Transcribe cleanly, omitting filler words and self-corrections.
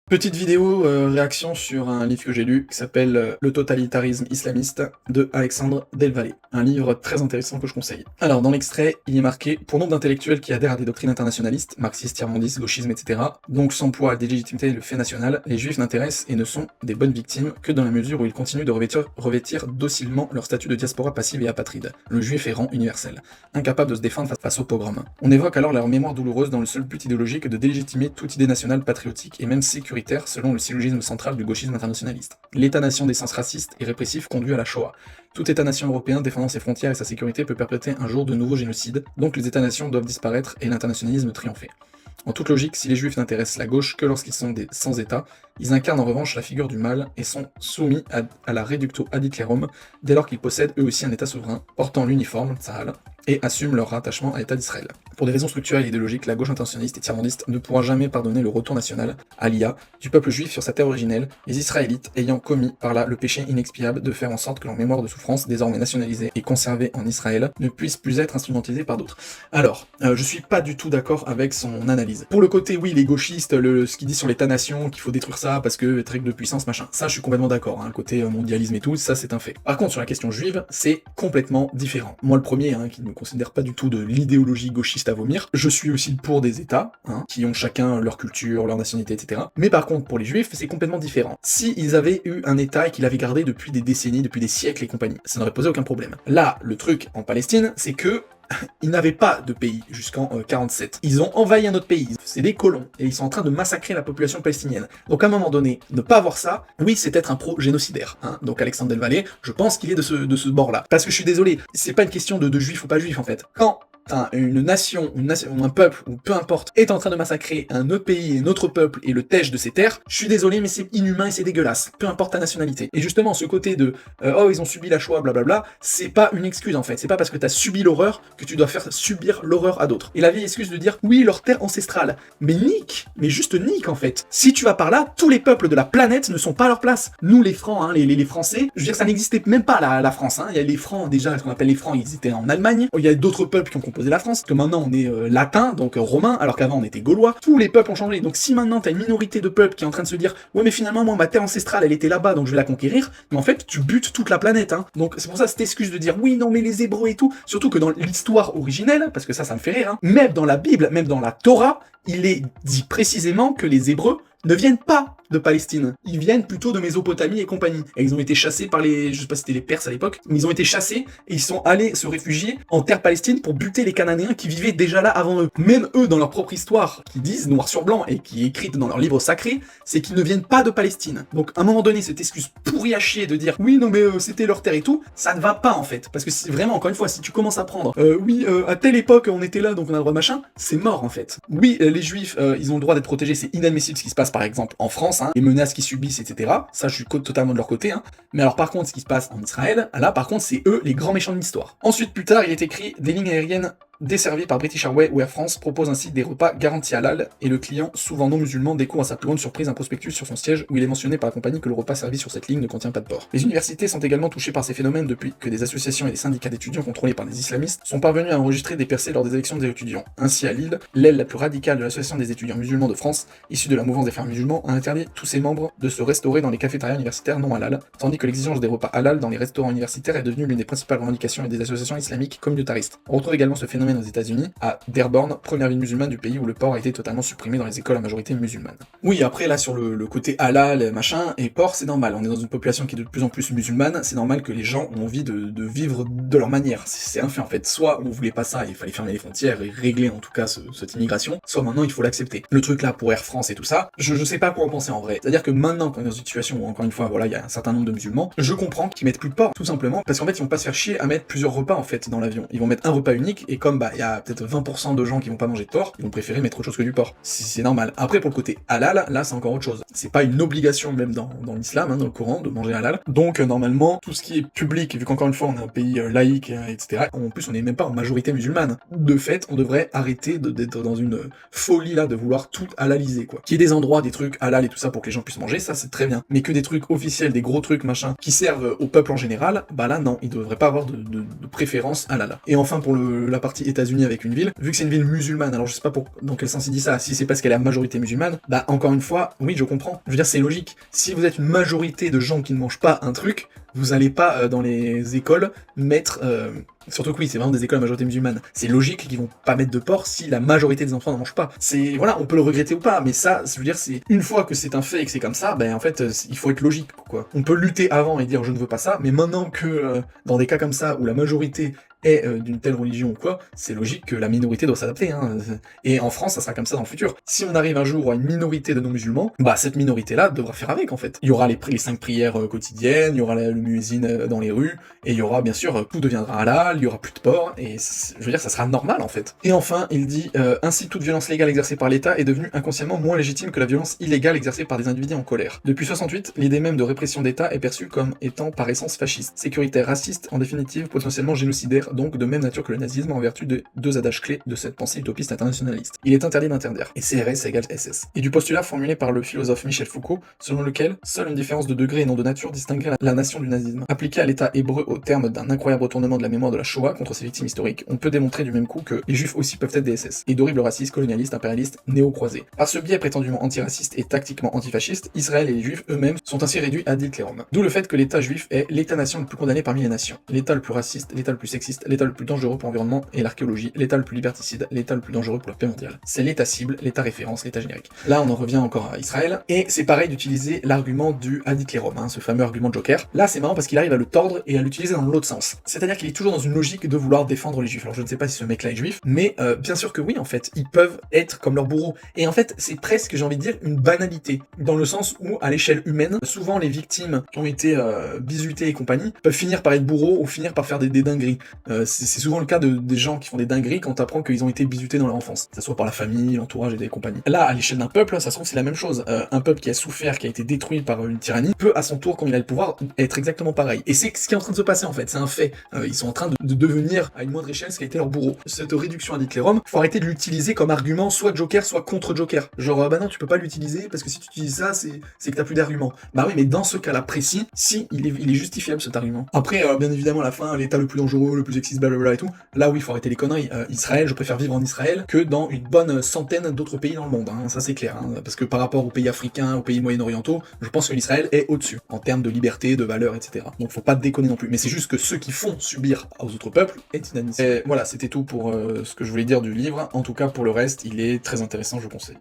Petite vidéo réaction sur un livre que j'ai lu qui s'appelle Le totalitarisme islamiste de Alexandre Del Valle. Un livre très intéressant que je conseille. Alors dans l'extrait, il est marqué « Pour nombre d'intellectuels qui adhèrent à des doctrines internationalistes, marxistes, tiers-mondistes, gauchisme, etc., donc sans poids à délégitimité le fait national, les juifs n'intéressent et ne sont des bonnes victimes que dans la mesure où ils continuent de revêtir docilement leur statut de diaspora passive et apatride, le juif errant universel, incapable de se défendre face au pogrom. On évoque alors leur mémoire douloureuse dans le seul but idéologique de délégitimer toute idée nationale patriotique et même sécuritaire selon le syllogisme central du gauchisme internationaliste. L'État-nation d'essence raciste et répressif conduit à la Shoah. Tout État-nation européen défendant ses frontières et sa sécurité peut perpétrer un jour de nouveaux génocides, donc les États-nations doivent disparaître et l'internationalisme triompher. En toute logique, si les juifs n'intéressent la gauche que lorsqu'ils sont des sans-État, ils incarnent en revanche la figure du mal et sont soumis à la reductio ad Hitlerum dès lors qu'ils possèdent eux aussi un État souverain, portant l'uniforme, Tsahal, et assument leur rattachement à l'État d'Israël. Pour des raisons structurelles et idéologiques, la gauche internationaliste et tiers-mondiste ne pourra jamais pardonner le retour national, à l'IA, du peuple juif sur sa terre originelle, les Israélites ayant commis par là le péché inexpiable de faire en sorte que leur mémoire de souffrance, désormais nationalisée et conservée en Israël, ne puisse plus être instrumentalisée par d'autres. Alors, je suis pas du tout d'accord avec son analyse. Pour le côté, oui, les gauchistes, ce qu'ils disent sur l'État-nation, qu'il faut détruire ça parce que truc de puissance, machin, ça je suis complètement d'accord, hein, le côté mondialisme et tout, ça c'est un fait. Par contre, sur la question juive, c'est complètement différent. Moi le premier, qui ne considère pas du tout de l'idéologie gauchiste à vomir, je suis aussi pour des États, qui ont chacun leur culture, leur nationalité, etc. Mais par contre, pour les juifs, c'est complètement différent. Si ils avaient eu un État et qu'ils l'avaient gardé depuis des décennies, depuis des siècles et compagnie, ça n'aurait posé aucun problème. Là, le truc en Palestine, c'est que ils n'avaient pas de pays jusqu'en 47. Ils ont envahi un autre pays, c'est des colons, et ils sont en train de massacrer la population palestinienne. Donc à un moment donné, ne pas avoir ça, oui, c'est être un pro-génocidaire. Donc Alexandre Del Valle, je pense qu'il est de ce bord-là. Parce que je suis désolé, c'est pas une question de juif ou pas juif en fait. Quand une nation, ou un peuple, ou peu importe, est en train de massacrer un autre pays, un autre peuple, et le tèche de ses terres, je suis désolé, mais c'est inhumain et c'est dégueulasse, peu importe ta nationalité. Et justement, ce côté de oh, ils ont subi la Shoah, blablabla, c'est pas une excuse en fait, c'est pas parce que t'as subi l'horreur que tu dois faire subir l'horreur à d'autres. Et la vieille excuse de dire, oui, leur terre ancestrale, mais nique, mais juste nique en fait. Si tu vas par là, tous les peuples de la planète ne sont pas à leur place. Nous, les Francs, les Français, je veux dire, ça n'existait même pas la France, il y a les Francs, déjà, ce qu'on appelle les Francs, ils étaient en Allemagne, il y a d'autres peuples qui ont composé la France, que maintenant on est latin, donc romain, alors qu'avant on était gaulois, tous les peuples ont changé, donc si maintenant t'as une minorité de peuples qui est en train de se dire, ouais mais finalement moi ma terre ancestrale elle était là-bas donc je vais la conquérir, mais en fait tu butes toute la planète, donc c'est pour ça cette excuse de dire, oui non mais les Hébreux et tout, surtout que dans l'histoire originelle, parce que ça me fait rire, même dans la Bible, même dans la Torah, il est dit précisément que les Hébreux ne viennent pas de Palestine. Ils viennent plutôt de Mésopotamie et compagnie. Et ils ont été chassés par je sais pas si c'était les Perses à l'époque, mais ils ont été chassés et ils sont allés se réfugier en terre palestine pour buter les Cananéens qui vivaient déjà là avant eux. Même eux, dans leur propre histoire, qui disent noir sur blanc et qui est écrite dans leur livre sacré, c'est qu'ils ne viennent pas de Palestine. Donc à un moment donné, cette excuse pourrie à chier de dire oui non mais c'était leur terre et tout, ça ne va pas en fait. Parce que c'est vraiment, encore une fois, si tu commences à prendre à telle époque on était là donc on a le droit de machin, c'est mort en fait. Oui, les juifs, ils ont le droit d'être protégés, c'est inadmissible ce qui se passe par exemple en France, les menaces qu'ils subissent, etc. Ça, je suis totalement de leur côté. Mais alors, par contre, ce qui se passe en Israël, là, par contre, c'est eux les grands méchants de l'histoire. Ensuite, plus tard, il est écrit des lignes aériennes desservies par British Airways ou Air France proposent ainsi des repas garantis halal et le client, souvent non musulman, découvre à sa plus grande surprise un prospectus sur son siège où il est mentionné par la compagnie que le repas servi sur cette ligne ne contient pas de porc. Les universités sont également touchées par ces phénomènes depuis que des associations et des syndicats d'étudiants contrôlés par des islamistes sont parvenus à enregistrer des percées lors des élections des étudiants. Ainsi, à Lille, l'aile la plus radicale de l'association des étudiants musulmans de France, issue de la mouvance des frères musulmans, a interdit tous ses membres de se restaurer dans les cafétérias universitaires non halal, tandis que l'exigence des repas halal dans les restaurants universitaires est devenue l'une des principales revendications des associations islamiques communautaristes. On retrouve également ce phénomène aux États-Unis, à Dearborn, première ville musulmane du pays où le porc a été totalement supprimé dans les écoles à majorité musulmane. Oui, après là sur le côté halal, machin, et porc, c'est normal, on est dans une population qui est de plus en plus musulmane, c'est normal que les gens ont envie de vivre de leur manière, c'est un fait en fait. Soit on voulait pas ça, il fallait fermer les frontières et régler en tout cas cette immigration, soit maintenant il faut l'accepter. Le truc là pour Air France et tout ça, je sais pas quoi en penser en vrai. C'est-à-dire que maintenant qu'on est dans une situation où encore une fois, voilà, il y a un certain nombre de musulmans, je comprends qu'ils mettent plus de porc, tout simplement, parce qu'en fait ils vont pas se faire chier à mettre plusieurs repas en fait dans l'avion. Ils vont mettre un repas unique, et comme il y a peut-être 20% de gens qui vont pas manger de porc, ils vont préférer mettre autre chose que du porc. C'est normal. Après pour le côté halal, là c'est encore autre chose. C'est pas une obligation même dans l'islam, dans le Coran, de manger halal. Donc normalement, tout ce qui est public, vu qu'encore une fois on est un pays laïque, etc. En plus on est même pas en majorité musulmane. De fait, on devrait arrêter d'être dans une folie là, de vouloir tout halaliser quoi. Qu'il y ait des endroits, des trucs halal et tout ça pour que les gens puissent manger, ça c'est très bien. Mais que des trucs officiels, des gros trucs machin, qui servent au peuple en général, bah là non, il devrait pas avoir de préférence halal. Et enfin pour la partie États-Unis avec une ville, vu que c'est une ville musulmane, alors je sais pas dans quel sens il dit ça, si c'est parce qu'elle est à majorité musulmane, bah encore une fois, oui je comprends, je veux dire c'est logique, si vous êtes une majorité de gens qui ne mangent pas un truc, vous allez pas dans les écoles mettre... Surtout que oui, c'est vraiment des écoles à majorité musulmane. C'est logique qu'ils vont pas mettre de porc si la majorité des enfants n'en mangent pas. C'est, voilà, on peut le regretter ou pas, mais ça, je veux dire, c'est une fois que c'est un fait et que c'est comme ça, ben en fait, il faut être logique, quoi. On peut lutter avant et dire je ne veux pas ça, mais maintenant que dans des cas comme ça où la majorité est d'une telle religion ou quoi, c'est logique que la minorité doit s'adapter, hein. Et en France, ça sera comme ça dans le futur. Si on arrive un jour à une minorité de non-musulmans, bah cette minorité-là devra faire avec, en fait. Il y aura les 5 prières quotidiennes, il y aura le muezzin dans les rues, et il y aura bien sûr, tout deviendra halal, il y aura plus de porc, et je veux dire, ça sera normal, en fait. Et enfin, il dit, ainsi toute violence légale exercée par l'État est devenue inconsciemment moins légitime que la violence illégale exercée par des individus en colère. Depuis 68, l'idée même de répression d'État est perçue comme étant par essence fasciste, sécuritaire, raciste, en définitive, potentiellement génocidaire, donc de même nature que le nazisme en vertu de 2 adages clés de cette pensée utopiste internationaliste. Il est interdit d'interdire, et CRS égale SS. Et du postulat formulé par le philosophe Michel Foucault, selon lequel seule une différence de degré et non de nature distinguerait la nation du nazisme. Appliqué à l'État hébreu au terme d'un incroyable retournement de la mémoire de la Shoah contre ses victimes historiques, on peut démontrer du même coup que les juifs aussi peuvent être des SS, et d'horribles racistes, colonialistes, impérialistes, néo-croisés. Par ce biais prétendument antiraciste et tactiquement antifasciste, Israël et les juifs eux-mêmes sont ainsi réduits ad litterum. D'où le fait que l'État juif est l'État-nation le plus condamné parmi les nations, l'État le plus raciste, l'État le plus sexiste, l'État le plus dangereux pour l'environnement et l'archéologie, l'État le plus liberticide, l'État le plus dangereux pour la paix mondiale. C'est l'État cible, l'État référence, l'État générique. Là, on en revient encore à Israël, et c'est pareil d'utiliser l'argument du ad litterum, hein, ce fameux argument de Joker. Là, c'est marrant parce qu'il arrive à le tordre et à l'utiliser dans l'autre sens. C'est-à-dire qu'il est toujours dans une logique de vouloir défendre les juifs. Alors je ne sais pas si ce mec-là est juif, mais bien sûr que oui, en fait, ils peuvent être comme leurs bourreaux. Et en fait, c'est presque, j'ai envie de dire, une banalité, dans le sens où, à l'échelle humaine, souvent les victimes qui ont été bizutées et compagnie peuvent finir par être bourreaux ou finir par faire des dingueries. C'est souvent le cas des gens qui font des dingueries quand t'apprends qu'ils ont été bizutés dans leur enfance, que ça soit par la famille, l'entourage et des compagnies. Là, à l'échelle d'un peuple, ça se trouve c'est la même chose. Un peuple qui a souffert, qui a été détruit par une tyrannie, peut à son tour, quand il a le pouvoir, être exactement pareil. Et c'est ce qui est en train de se passer en fait, c'est un fait. Ils sont en train de devenir à une moindre échelle ce qu'a été leur bourreau. Cette réduction ad litterum, faut arrêter de l'utiliser comme argument soit Joker, soit contre Joker. Genre, bah non, tu peux pas l'utiliser parce que si tu utilises ça, c'est que t'as plus d'arguments. Bah oui, mais dans ce cas-là précis, si, il est justifiable cet argument. Après, bien évidemment, à la fin, l'État le plus dangereux, le plus sexiste, blablabla et tout, là oui, il faut arrêter les conneries. Israël, je préfère vivre en Israël que dans une bonne centaine d'autres pays dans le monde, hein, ça c'est clair, hein, parce que par rapport aux pays africains, aux pays moyen-orientaux, je pense que l'Israël est au-dessus, en termes de liberté, de valeurs, etc. Donc faut pas déconner non plus, mais c'est juste que ceux qui font subir aux autres peuples est inadmissible. Et voilà, c'était tout pour ce que je voulais dire du livre, en tout cas pour le reste, il est très intéressant, je conseille.